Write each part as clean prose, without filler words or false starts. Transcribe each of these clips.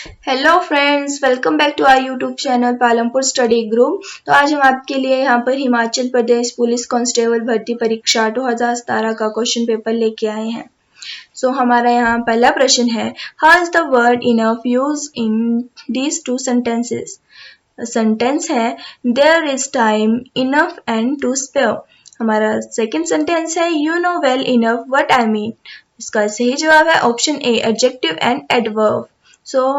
Hello friends, welcome back to our YouTube channel Palampur study group. तो आज हम आपके लिए यहाँ पर हिमाचल प्रदेश पुलिस कांस्टेबल भर्ती परीक्षा 2017 का क्वेश्चन पेपर लेके आए हैं। हमारा यहाँ पहला प्रश्न है, how is the word enough use in these two sentences. Sentence है there is time enough and to spare. हमारा सेकंड सेंटेंस है you know well enough what I mean. इसका सही जवाब है option A adjective and adverb.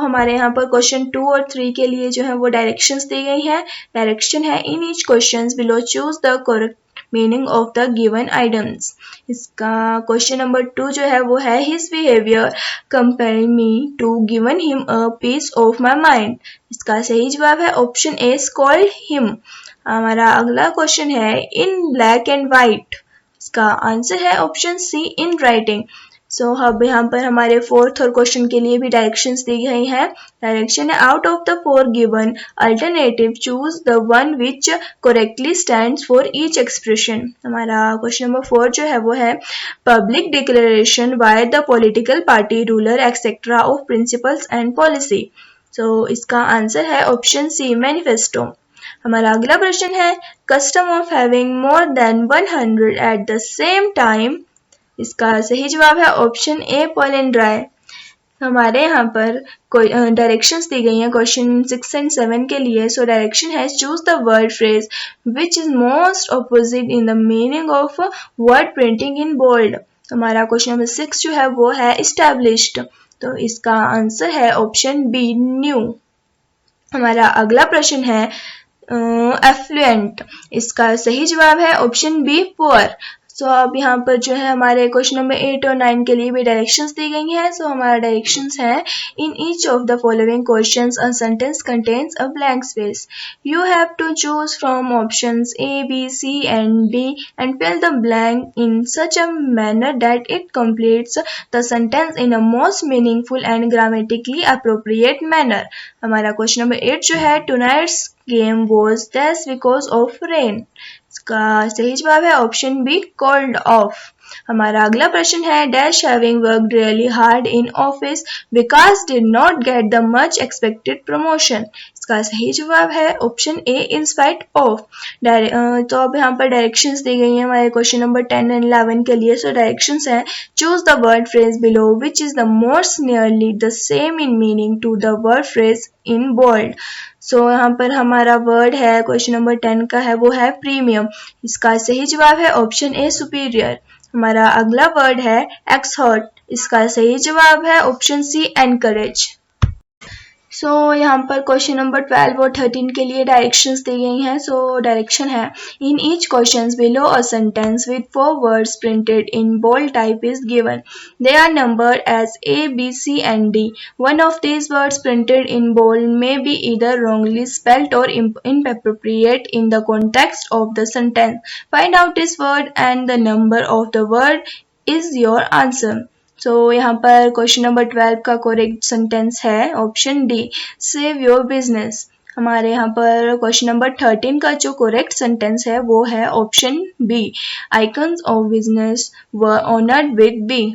हमारे यहाँ पर क्वेश्चन 2 और 3 के लिए जो है वो डायरेक्शंस दी गई हैं। डायरेक्शन है in each questions below choose the correct meaning of the given items. इसका क्वेश्चन नंबर 2 जो है वो है his behaviour compel me to given him a piece of my mind. इसका सही जवाब है ऑप्शन ए स्कॉल्ड हिम। हमारा अगला क्वेश्चन है इन ब्लैक एंड व्हाइट। इसका आंसर है ऑप्शन सी इन राइटिंग। अब यहाँ पर हमारे फोर्थ और क्वेश्चन के लिए भी डायरेक्शंस दी गई हैं। डायरेक्शन है out of the four given alternative choose the one which correctly stands for each expression. हमारा क्वेश्चन नंबर 4 जो है वो है public declaration by the political party ruler etcetera of principles and policy. इसका answer है option सी manifesto. हमारा अगला प्रश्न है custom of having more than 100 at the same time. इसका सही जवाब है ऑप्शन ए पोलन ड्राई। हमारे यहाँ पर डायरेक्शंस दी गई हैं क्वेश्चन 6 एंड 7 के लिए। डायरेक्शन है choose the word phrase which is most opposite in the meaning of word printing in bold. हमारा क्वेश्चन नंबर 6 जो है वो है इस्टेब्लिश्ड। इसका आंसर है ऑप्शन बी न्यू। हमारा अगला प्रश्न है एफ्लुएंट। इसका सही जवाब है ऑप्शन बी पुअर। अब यहाँ पर जो है हमारे क्वेश्चन नंबर 8 और 9 के लिए भी डायरेक्शंस दी गई हैं। हमारा डायरेक्शंस है in each of the following questions a sentence contains a blank space. You have to choose from options A B C and D and fill the blank in such a manner that it completes the sentence in a most meaningful and grammatically appropriate manner. हमारा question number 8 जो है tonight's game was that's because of rain. इसका सही जवाब है option be called off. हमारा अगला प्रश्न है dash having worked really hard in office Vikas did not get the much expected promotion. इसका सही जवाब है option A in spite of. अब यहाँ पर डायरेक्शंस दी गई हैं हमारे क्वेश्चन नंबर 10 एंड 11 के लिए। डायरेक्शंस है choose the word phrase below which is the most nearly the same in meaning to the word phrase in bold. यहाँ पर हमारा वर्ड है क्वेश्चन नंबर 10 का है वो है प्रीमियम। इसका सही जवाब है ऑप्शन ए सुपीरियर। हमारा अगला वर्ड है एक्सहर्ट। इसका सही जवाब है ऑप्शन सी एनकरेज। यहाँ पर क्वेश्चन नंबर 12 और 13 के लिए डायरेक्शंस दी गई हैं। डायरेक्शन है in each questions below a sentence with 4 words printed in bold type is given. They are numbered as A, B, C and D. One of these words printed in bold may be either wrongly spelt or inappropriate in the context of the sentence. Find out this word and the number of the word is your answer. यहाँ पर question number 12 का correct sentence है option D save your business. हमारे यहाँ पर question number 13 का जो correct sentence है वो है option B icons of business were honoured with B.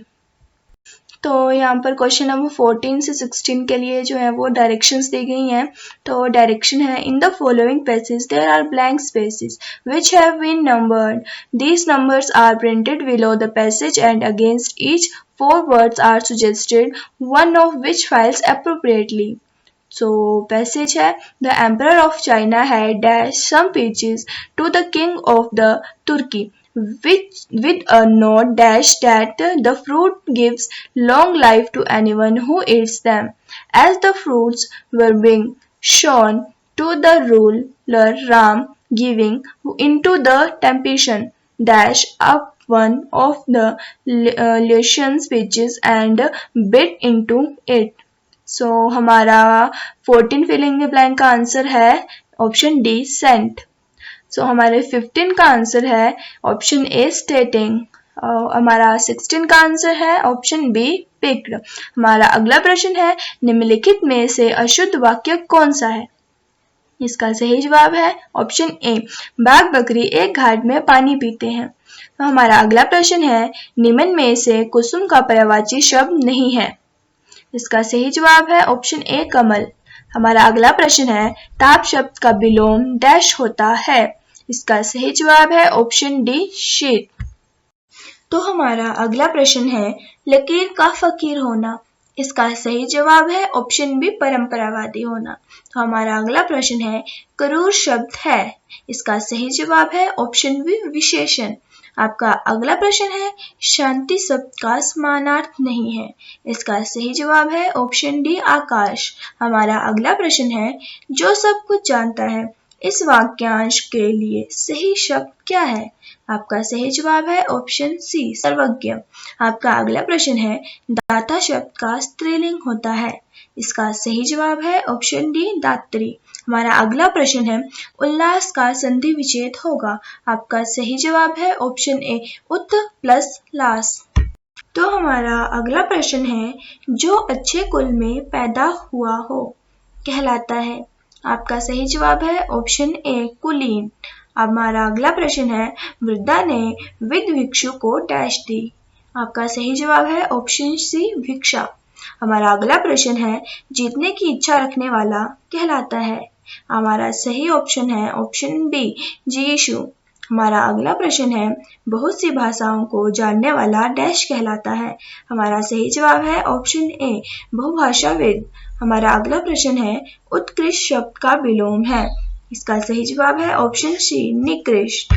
यहाँ पर क्वेश्चन नंबर 14 से 16 के लिए जो है वो डायरेक्शंस दी गई हैं। डायरेक्शन है in the following passage there are blank spaces which have been numbered. These numbers are printed below the passage and against each 4 words are suggested, one of which files appropriately. Passage है the emperor of China had dashed some peaches to the king of the Turkey with a note dash that the fruit gives long life to anyone who eats them. As the fruits were being shown to the ruler Ram giving into the temptation dash up one of the Lucian's peaches and bit into it. हमारा 14 filling the blank का answer है option D Saint. हमारे 15 का answer है option ए स्टेटिंग। हमारा 16 का answer है option be picked. हमारा अगला प्रश्न है निम्नलिखित में से अशुद्ध वाक्य कौन सा है। इसका सही जवाब है ऑप्शन ए बाघ बकरी एक घाट में पानी पीते हैं। हमारा अगला प्रश्न है निम्न में से कुसुम का पर्यायवाची शब्द नहीं है। इसका सही जवाब है ऑप्शन ए कमल। हमारा अगला प्रश्न है ताप शब्द का विलोम डैश होता है। इसका सही जवाब है ऑप्शन डी शीत। तो हमारा अगला प्रश्न है लकीर का फकीर होना। इसका सही जवाब है ऑप्शन बी परंपरावादी होना। तो हमारा अगला प्रश्न है क्रूर शब्द है। इसका सही जवाब है ऑप्शन बी विशेषण। आपका अगला प्रश्न है शांति शब्द का समानार्थ नहीं है। इसका सही जवाब है ऑप्शन डी आकाश। हमारा अगला प्रश्न है जो सब कुछ जानता है इस वाक्यांश के लिए सही शब्द क्या है। आपका सही जवाब है ऑप्शन सी सर्वज्ञ। आपका अगला प्रश्न है दाता शब्द का स्त्रीलिंग होता है। इसका सही जवाब है ऑप्शन डी दात्री। हमारा अगला प्रश्न है उल्लास का संधि विच्छेद होगा। आपका सही जवाब है ऑप्शन ए उत प्लस लास। तो हमारा अगला प्रश्न है जो अच्छे कुल में पैदा हुआ हो कहलाता है। आपका सही जवाब है ऑप्शन ए कुलीन। हमारा अगला प्रश्न है वृद्धा ने विद भिक्षु को डैश दी। आपका सही जवाब है ऑप्शन सी भिक्षा। हमारा अगला प्रश्न है जीतने की इच्छा रखने वाला कहलाता है। हमारा सही ऑप्शन है ऑप्शन बी यीशु। हमारा अगला प्रश्न है बहुत सी भाषाओं को जानने वाला डैश कहलाता है। हमारा सही जवाब है ऑप्शन ए बहुभाषाविद। हमारा अगला प्रश्न है उत्कृष्ट शब्द का विलोम है। इसका सही जवाब है ऑप्शन सी निकृष्ट।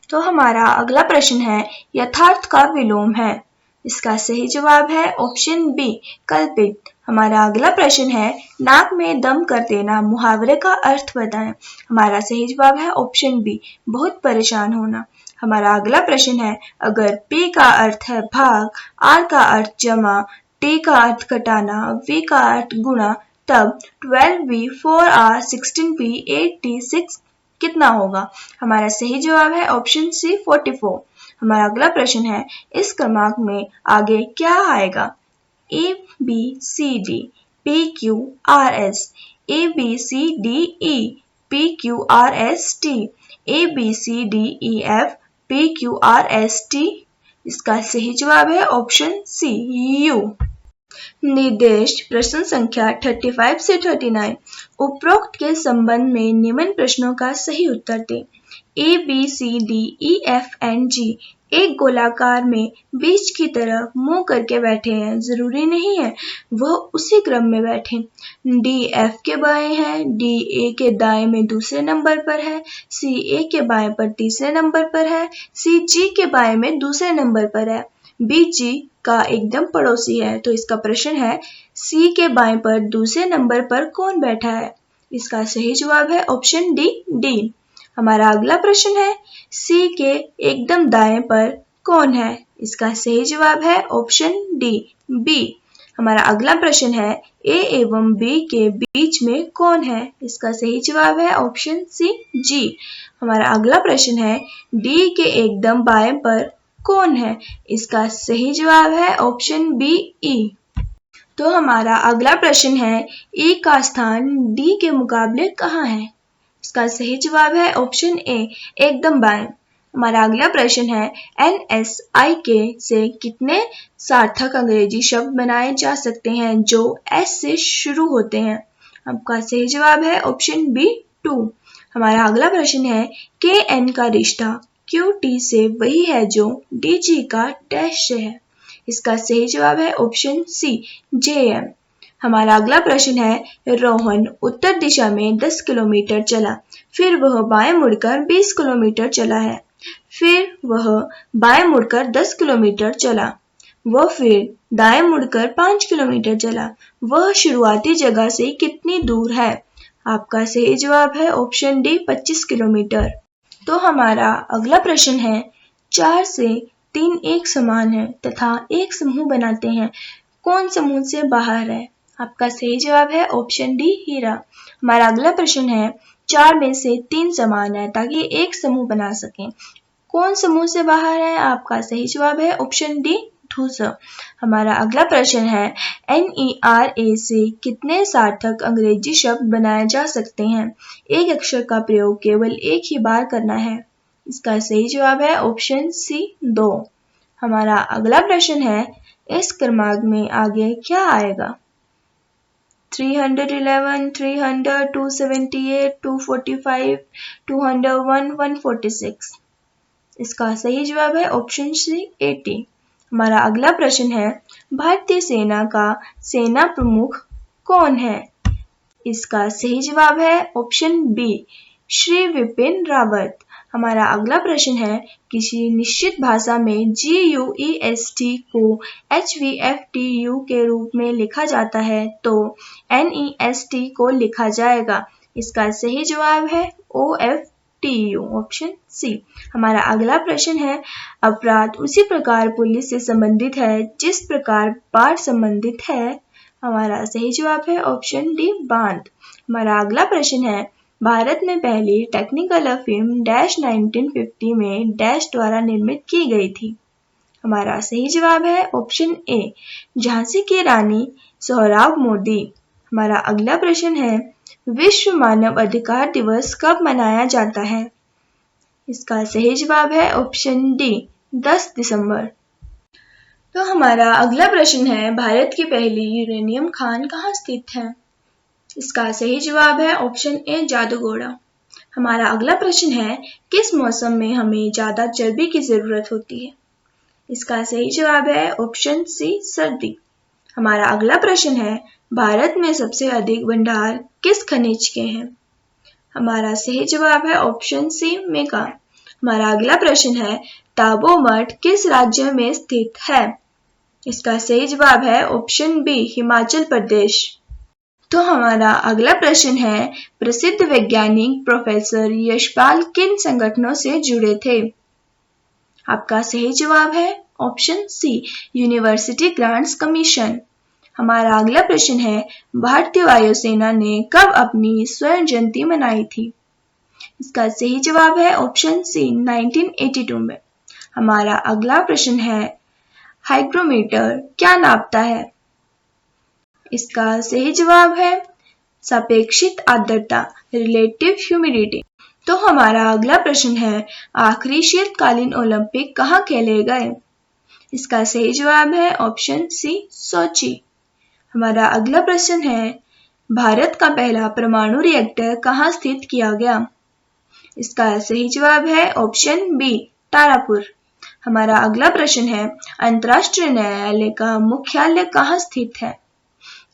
तो हमारा अगला प्रश्न है यथार्थ का विलोम है। इसका सही जवाब है ऑप्शन बी कल्पित। हमारा अगला प्रश्न है नाक में दम कर देना मुहावरे का अर्थ बताएं। हमारा सही जवाब है ऑप्शन बी बहुत परेशान होना। हमारा अगला प्रश्न है अगर P का अर्थ है भाग, R का अर्थ जमा, T का अर्थ घटाना, V का अर्थ गुणा तब 12V 4R 16P 8T6 कितना होगा। हमारा सही जवाब है ऑप्शन सी 44। हमारा अगला प्रश्न है इस क्रमांक में आगे क्या आएगा। A B C D P Q R S A B C D E P Q R S T A B C D E F P Q R S T। इसका सही जवाब है ऑप्शन सी यू। निर्देश प्रश्न संख्या 35 से 39 उपरोक्त के संबंध में निम्न प्रश्नों का सही उत्तर दें। A B C D E F and G एक गोलाकार में बीच की तरफ मुंह करके बैठे हैं। जरूरी नहीं है वह उसी क्रम में बैठे। D F के बाएं है, D A के दाएं में दूसरे नंबर पर है, C A के बाएं पर तीसरे नंबर पर है, C G के बाएं में दूसरे नंबर पर है, B G का एकदम पड़ोसी है। तो इसका प्रश्न है C के बाएं पर दूसरे नंबर पर कौन बैठा है। इसका सही जवाब है ऑप्शन डी। हमारा अगला प्रश्न है C के एकदम दाएं पर कौन है। इसका सही जवाब है ऑप्शन डी बी। हमारा अगला प्रश्न है A एवं B के बीच में कौन है। इसका सही जवाब है ऑप्शन सी जी। हमारा अगला प्रश्न है D के एकदम बाएं पर कौन है। इसका सही जवाब है ऑप्शन बी ई। तो हमारा अगला प्रश्न है E का स्थान D के मुकाबले कहाँ है। इसका सही जवाब है ऑप्शन ए एकदम बाएं। हमारा अगला प्रश्न है NSIK से कितने सार्थक अंग्रेजी शब्द बनाए जा सकते हैं जो S से शुरू होते हैं। आपका सही जवाब है ऑप्शन बी 2। हमारा अगला प्रश्न है KN का रिश्ता QT से वही है जो DG का डैश से है। इसका सही जवाब है ऑप्शन सी JM। हमारा अगला प्रश्न है रोहन उत्तर दिशा में 10 किलोमीटर चला, फिर वह बाएं मुड़कर 20 किलोमीटर चला है, फिर वह बाएं मुड़कर 10 किलोमीटर चला, वह फिर दाएं मुड़कर 5 किलोमीटर चला, वह शुरुआती जगह से कितनी दूर है। आपका सही जवाब है ऑप्शन डी 25 किलोमीटर। तो हमारा अगला प्रश्न है 4 से 3 एक समान है तथा एक समूह बनाते हैं, कौन समूह से बाहर है। आपका सही जवाब है ऑप्शन डी हीरा। हमारा अगला प्रश्न है 4 में से 3 समान है ताकि एक समूह बना सकें, कौन समूह से बाहर है। आपका सही जवाब है ऑप्शन डी धूसर। हमारा अगला प्रश्न है NERA से कितने सार्थक अंग्रेजी शब्द बनाए जा सकते हैं, एक अक्षर का प्रयोग केवल एक ही बार करना है। इसका सही जवाब है ऑप्शन सी 2। हमारा अगला प्रश्न है इस क्रमांक में आगे क्या आएगा। 311, 300, 278, 245, 201, 146। इसका सही जवाब है ऑप्शन सी 80। हमारा अगला प्रश्न है, भारतीय सेना का सेना प्रमुख कौन है? इसका सही जवाब है ऑप्शन बी श्री विपिन रावत। हमारा अगला प्रश्न है, किसी निश्चित भाषा में GUEST को HVFTU के रूप में लिखा जाता है तो NEST को लिखा जाएगा। इसका सही जवाब है OFTU, ऑप्शन सी। हमारा अगला प्रश्न है, अपराध उसी प्रकार पुलिस से संबंधित है जिस प्रकार बाढ़ संबंधित है। हमारा सही जवाब है ऑप्शन डी बांध। हमारा अगला प्रश्न है, भारत में पहली टेक्निकलर फिल्म डैश 1950 में डैश द्वारा निर्मित की गई थी। हमारा सही जवाब है ऑप्शन ए झांसी की रानी सोहराब मोदी। हमारा अगला प्रश्न है, विश्व मानव अधिकार दिवस कब मनाया जाता है? इसका सही जवाब है ऑप्शन डी 10 दिसंबर। तो हमारा अगला प्रश्न है, भारत की पहली यूरेनियम खान कहाँ स्थित है? इसका सही जवाब है ऑप्शन ए जादूगोड़ा। हमारा अगला प्रश्न है, किस मौसम में हमें ज्यादा चर्बी की जरूरत होती है? इसका सही जवाब है ऑप्शन सी सर्दी। हमारा अगला प्रश्न है, भारत में सबसे अधिक भंडार किस खनिज के हैं? हमारा सही जवाब है ऑप्शन सी मेगा। हमारा अगला प्रश्न है, ताबो मठ किस राज्य में स्थित है? इसका सही जवाब है ऑप्शन बी हिमाचल प्रदेश। तो हमारा अगला प्रश्न है, प्रसिद्ध वैज्ञानिक प्रोफेसर यशपाल किन संगठनों से जुड़े थे? आपका सही जवाब है option C University Grants Commission. हमारा अगला प्रश्न है, भारतीय वायुसेना ने कब अपनी स्वर्ण जयंती मनाई थी? इसका सही जवाब है ऑप्शन सी 1982 में। हमारा अगला प्रश्न है, हाइग्रोमीटर क्या नापता है? इसका सही जवाब है सापेक्षिक आर्द्रता, रिलेटिव ह्यूमिडिटी। तो हमारा अगला प्रश्न है, आखिरी शीतकालीन ओलंपिक कहाँ खेले गए? इसका सही जवाब है ऑप्शन सी सोची। हमारा अगला प्रश्न है, भारत का पहला परमाणु रिएक्टर कहाँ स्थित किया गया? इसका सही जवाब है ऑप्शन बी तारापुर। हमारा अगला प्रश्न है, अंतर्राष्ट्रीय न्यायालय का मुख्यालय कहाँ स्थित है?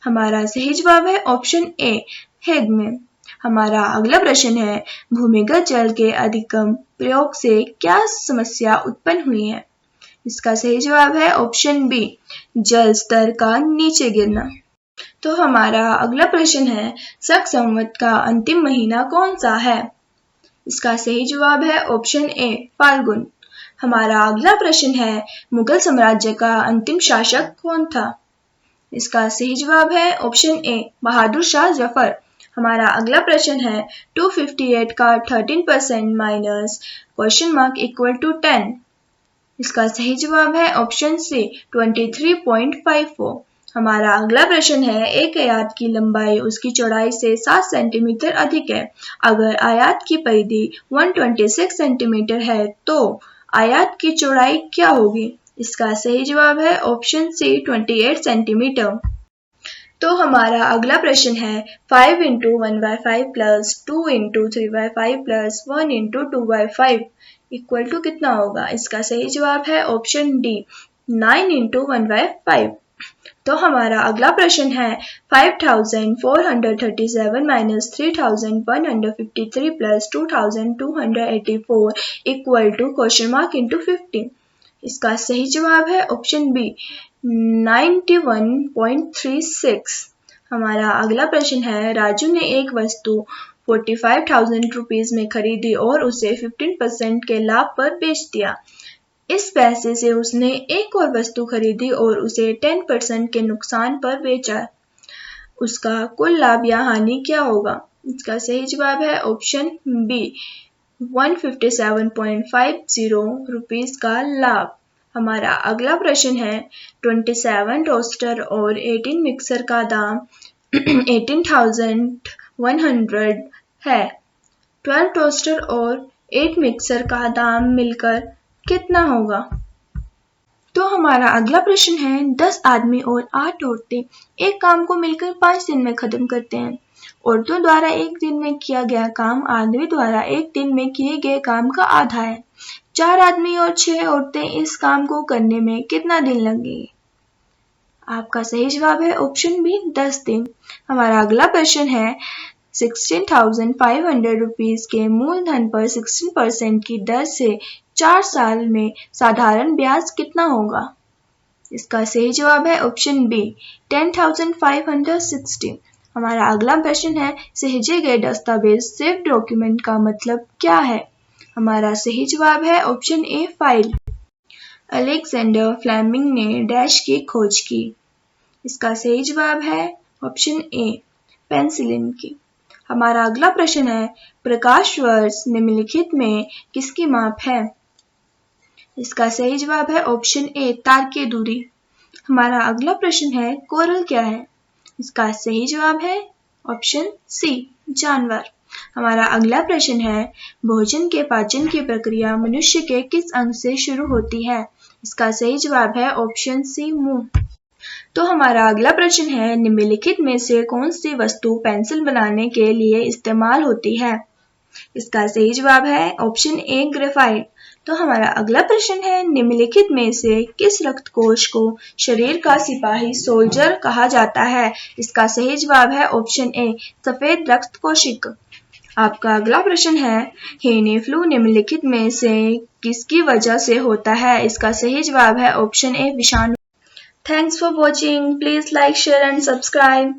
हमारा सही जवाब है ऑप्शन ए हेग में। हमारा अगला प्रश्न है, भूमिगत जल के अधिकतम प्रयोग से क्या समस्या उत्पन्न हुई है? इसका सही जवाब है ऑप्शन बी जल स्तर का नीचे गिरना। तो हमारा अगला प्रश्न है, शक संवत का अंतिम महीना कौन सा है? इसका सही जवाब है ऑप्शन ए फाल्गुन। हमारा अगला प्रश्न है, मुगल साम्राज्य का अंतिम शासक कौन था? इसका सही जवाब है ऑप्शन ए बहादुर शाह जफर। हमारा अगला प्रश्न है, 258 का 13% minus question mark equal to 10। इसका सही जवाब है ऑप्शन सी 23.54। हमारा अगला प्रश्न है, एक आयत की लंबाई उसकी चौड़ाई से 7 सेंटीमीटर अधिक है। अगर आयत की परिधि 126 सेंटीमीटर है तो आयत की चौड़ाई क्या होगी? इसका सही जवाब है ऑप्शन सी 28 सेंटीमीटर। तो हमारा अगला प्रश्न है, 5 × 1/5 प्लस 2 × 3/5 प्लस 1 × 2/5 इक्वल टू कितना होगा? इसका सही जवाब है ऑप्शन डी 9 × 1/5। तो हमारा अगला प्रश्न है, 5437 minus 3153 plus 2284 equal to question mark into 50। इसका सही जवाब है ऑप्शन बी 91.36। हमारा अगला प्रश्न है, राजू ने एक वस्तु 45,000 रुपीज में खरीदी और उसे 15% के लाभ पर बेच दिया। इस पैसे से उसने एक और वस्तु खरीदी और उसे 10% के नुकसान पर बेचा। उसका कुल लाभ या हानि क्या होगा? इसका सही जवाब है ऑप्शन बी 157.50 रुपीज का लाभ। हमारा अगला प्रश्न है, 27 टोस्टर और 18 मिक्सर का दाम 18,100 है। 12 टोस्टर और 8 मिक्सर का दाम मिलकर कितना होगा? तो हमारा अगला प्रश्न है 10 आदमी और 8 औरतें एक काम को मिलकर 5 दिन में खत्म करते हैं। औरतों द्वारा एक दिन में किया गया काम आदमी द्वारा एक दिन में किए गए काम का आधा है। 4 आदमी और 6 औरतें इस काम को करने में कितना दिन लगेंगे? आपका सही जवाब है ऑप्शन बी 10 दिन। हमारा अगला प्रश्न है 16,500 रुपीज के मूलधन पर 16% की दर से 4 साल में साधारण ब्याज कितना होगा? इसका सही जवाब है ऑप्शन बी 10,560। हमारा अगला प्रश्न है सहेजे गए दस्तावेज सेव डॉक्यूमेंट का मतलब क्या है? हमारा सही जवाब है option A file. Alexander Fleming ने डैश की खोज की। इसका सही जवाब है ऑप्शन ए पेनिसिलिन की। हमारा अगला प्रश्न है प्रकाश वर्ष निम्नलिखित में किसकी माप है? इसका सही जवाब है ऑप्शन ए तारकीय दूरी। हमारा अगला प्रश्न है कोरल क्या है? इसका सही जवाब है ऑप्शन सी जानवर। हमारा अगला प्रश्न है भोजन के पाचन की प्रक्रिया मनुष्य के किस अंग से शुरू होती है? इसका सही जवाब है ऑप्शन सी मुंह। तो हमारा अगला प्रश्न है निम्नलिखित में से कौन सी वस्तु पेंसिल बनाने के लिए इस्तेमाल होती है? इसका सही जवाब है ऑप्शन ए ग्रेफाइट। तो हमारा अगला प्रश्न है निम्नलिखित में से किस रक्त कोश को शरीर का सिपाही सोल्जर कहा जाता है? इसका सही जवाब है ऑप्शन ए सफेद रक्त कोशिक। आपका अगला प्रश्न है हेने फ्लू निम्नलिखित में से किसकी वजह से होता है? इसका सही जवाब है ऑप्शन ए विषाणु। Thanks for watching. Please like, share and subscribe.